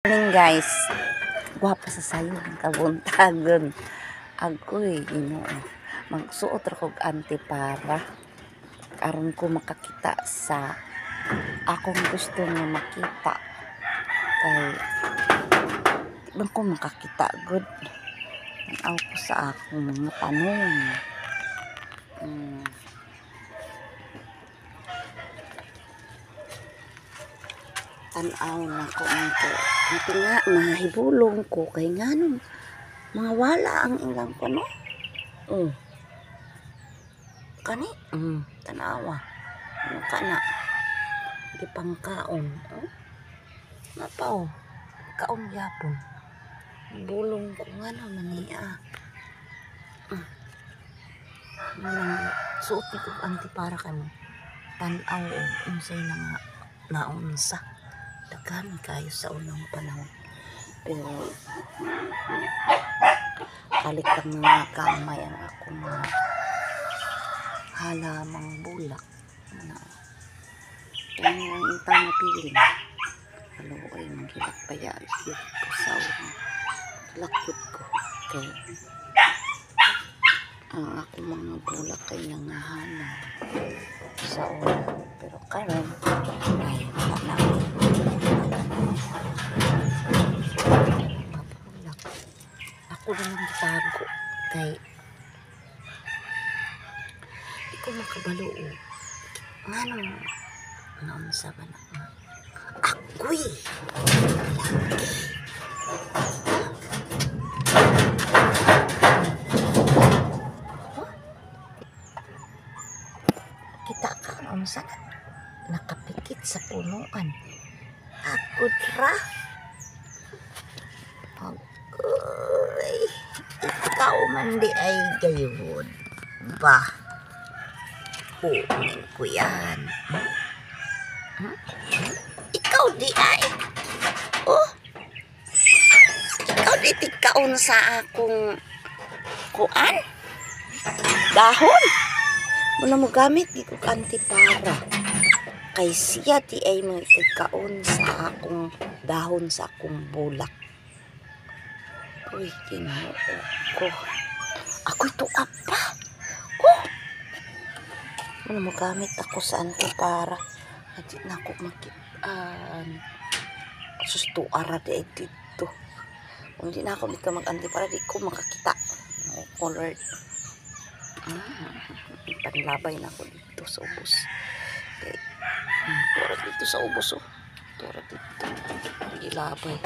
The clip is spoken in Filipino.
Morning guys, guwapa sa sayo ng kabuntagon. Agoy, Ginoo, magsuot ra kog antipara aron ko makakita sa akong gusto nga makita. Kay di man ko makakita good. Tanaw ko sa akong mga tanong. Tanaw na ko ito nga mahibulong ko kay nganong mga wala ang ilang kuno. Kani tanawa ano ka na gipangkaon napaw kaon yapon bulong ko ngano maniya nang suot ko antipara kami tanaw unsay na nga naunsa daghan kayo sa unang panahon pero kalik lang mga kamay ang akong mga halamang bulak na kaya ang ita na piling halo ay magilak pa ya ko sa unang lakot ko kay ang akong mga bulak kay nangahanan sa unang pero karon ay wala na ako naman gitago kay di ko makabaluo ngano naunsa ba na ako'y kita ka naunsa na nakapikit sa punuan ako ra agoy ikaw man di ay gayon ba huwag ko yan ikaw di ay ikaw di tikaon sa akong kuan dahon muna mo gamit di ko antipara kay siya di ay mga tikaon sa akong dahon sa akong bulak. Uy, Ginoo ko. Ako'y tuwa pa. Ano mo gamit ako sa antipara. Hindi na ako makitaan. Sustuara di ay dito. Kung di na ako dito mag-antipara, di ko makakita. No color. Panlabay na ako dito sa ubos. Okay. Tura dito sa ubos. Tura dito. Ilabay.